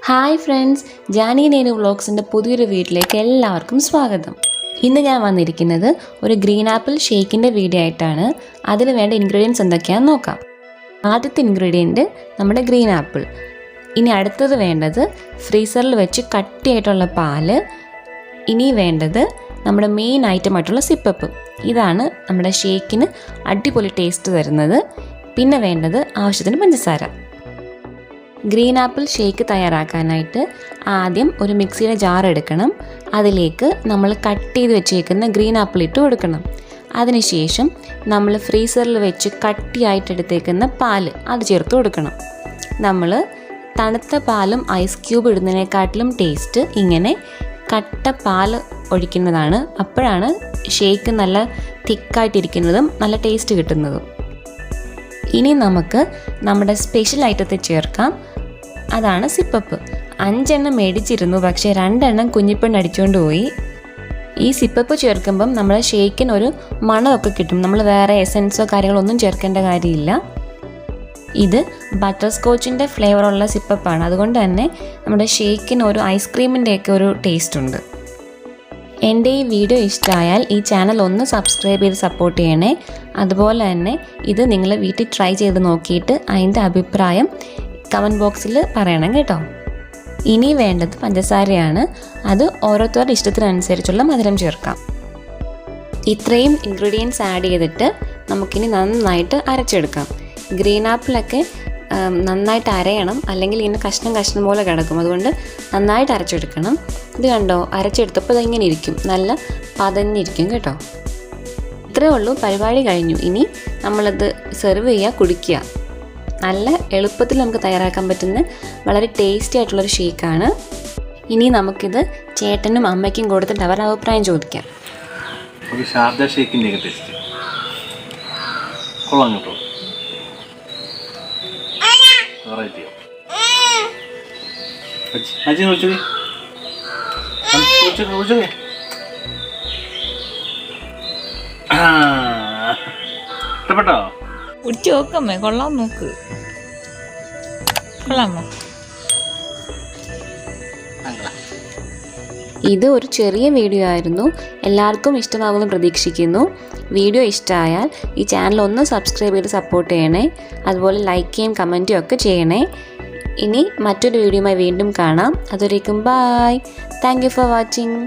Hi friends, Jani നേനു വ്ളോഗ്സിൻ്റെ പുതിയൊരു വീട്ടിലേക്ക് എല്ലാവർക്കും സ്വാഗതം. ഇന്ന് ഞാൻ വന്നിരിക്കുന്നത് ഒരു ഗ്രീൻ ആപ്പിൾ ഷേക്കിൻ്റെ വീഡിയോ ആയിട്ടാണ്. അതിന് വേണ്ട ഇൻഗ്രീഡിയൻസ് എന്തൊക്കെയാണെന്ന് നോക്കാം. ആദ്യത്തെ ഇൻഗ്രീഡിയൻറ്റ് നമ്മുടെ ഗ്രീൻ ആപ്പിൾ. ഇനി അടുത്തത് വേണ്ടത് ഫ്രീസറിൽ വെച്ച് കട്ടിയായിട്ടുള്ള പാല്. ഇനി വേണ്ടത് നമ്മുടെ മെയിൻ ഐറ്റമായിട്ടുള്ള സിപ്പപ്പ്. ഇതാണ് നമ്മുടെ ഷേക്കിന് അടിപൊളി ടേസ്റ്റ് തരുന്നത്. പിന്നെ വേണ്ടത് ആവശ്യത്തിന് പഞ്ചസാര. ഗ്രീൻ ആപ്പിൾ ഷേക്ക് തയ്യാറാക്കാനായിട്ട് ആദ്യം ഒരു മിക്സിയുടെ ജാർ എടുക്കണം. അതിലേക്ക് നമ്മൾ കട്ട് ചെയ്ത് വെച്ചേക്കുന്ന ഗ്രീൻ ആപ്പിൾ ഇട്ട് കൊടുക്കണം. അതിനുശേഷം നമ്മൾ ഫ്രീസറിൽ വെച്ച് കട്ടിയായിട്ട് എടുത്തേക്കുന്ന പാല് അത് ചേർത്ത് കൊടുക്കണം. നമ്മൾ തണുത്ത പാലും ഐസ് ക്യൂബ് ഇടുന്നതിനെക്കാട്ടിലും ടേസ്റ്റ് ഇങ്ങനെ കട്ട പാല് ഒഴിക്കുന്നതാണ്. അപ്പോഴാണ് ഷേക്ക് നല്ല തിക്കായിട്ടിരിക്കുന്നതും നല്ല ടേസ്റ്റ് കിട്ടുന്നതും. ഇനി നമുക്ക് നമ്മുടെ സ്പെഷ്യൽ ഐറ്റത്തിൽ ചേർക്കാം. അതാണ് സിപ്പപ്പ്. 5 എണ്ണം മേടിച്ചിരുന്നു, പക്ഷേ 2 എണ്ണം കുഞ്ഞിപ്പെണ്ണ് അടിച്ചുകൊണ്ട് പോയി. ഈ സിപ്പപ്പ് ചേർക്കുമ്പം നമ്മുടെ ഷേക്കിന് ഒരു മണമൊക്കെ കിട്ടും. നമ്മൾ വേറെ എസൻസോ കാര്യങ്ങളൊന്നും ചേർക്കേണ്ട കാര്യമില്ല. ഇത് ബട്ടർ സ്കോച്ചിൻ്റെ ഫ്ലേവറുള്ള സിപ്പപ്പാണ്. അതുകൊണ്ട് തന്നെ നമ്മുടെ ഷേക്കിന് ഒരു ഐസ്ക്രീമിൻ്റെയൊക്കെ ഒരു ടേസ്റ്റ് ഉണ്ട്. എൻ്റെ ഈ വീഡിയോ ഇഷ്ടമായാൽ ഈ ചാനൽ ഒന്ന് സബ്സ്ക്രൈബ് ചെയ്ത് സപ്പോർട്ട് ചെയ്യണേ. അതുപോലെ തന്നെ ഇത് നിങ്ങൾ വീട്ടിൽ ട്രൈ ചെയ്ത് നോക്കിയിട്ട് അതിൻ്റെ അഭിപ്രായം കമൻറ്റ് ബോക്സിൽ പറയണം കേട്ടോ. ഇനി വേണ്ടത് പഞ്ചസാരയാണ്. അത് ഓരോരുത്തരുടെ ഇഷ്ടത്തിനനുസരിച്ചുള്ള മധുരം ചേർക്കാം. ഇത്രയും ഇൻഗ്രീഡിയൻസ് ആഡ് ചെയ്തിട്ട് നമുക്കിനി നന്നായിട്ട് അരച്ചെടുക്കാം. ഗ്രീൻ ആപ്പിളൊക്കെ നന്നായിട്ട് അരയണം, അല്ലെങ്കിൽ ഇങ്ങനെ കഷ്ണം കഷ്ണം പോലെ കിടക്കും. അതുകൊണ്ട് നന്നായിട്ട് അരച്ചെടുക്കണം. ഇത് കണ്ടോ, അരച്ചെടുത്തപ്പോൾ ഇതിങ്ങനെ ഇരിക്കും, നല്ല പതഞ്ഞിരിക്കും കേട്ടോ. ഇത്രയേ ഉള്ളൂ, പരിപാടി കഴിഞ്ഞു. ഇനി നമ്മളത് സെർവ് ചെയ്യുക, കുടിക്കുക. നല്ല എളുപ്പത്തിൽ നമുക്ക് തയ്യാറാക്കാൻ പറ്റുന്ന വളരെ ടേസ്റ്റി ആയിട്ടുള്ളൊരു ഷേക്കാണ്. ഇനി നമുക്കിത് ചേട്ടനും അമ്മയ്ക്കും കൊടുത്തിട്ട് അവരുടെ അഭിപ്രായം ചോദിക്കാം. ഇഷ്ടപ്പെട്ടോ? കുടിച്ചു നോക്കമ്മേ, കൊള്ളാൻ നോക്ക്. കൊള്ളാമോ? ഇത് ഒരു ചെറിയ വീഡിയോ ആയിരുന്നു. എല്ലാവർക്കും ഇഷ്ടമാകുമെന്ന് പ്രതീക്ഷിക്കുന്നു. വീഡിയോ ഇഷ്ടമായാൽ ഈ ചാനൽ ഒന്ന് സബ്സ്ക്രൈബ് ചെയ്ത് സപ്പോർട്ട് ചെയ്യണേ. അതുപോലെ ലൈക്ക് ചെയ്യും കമൻറ്റും ഒക്കെ ചെയ്യണേ. ഇനി മറ്റൊരു വീഡിയോയുമായി വീണ്ടും കാണാം. അതുവരേക്കും bye. Thank you for watching.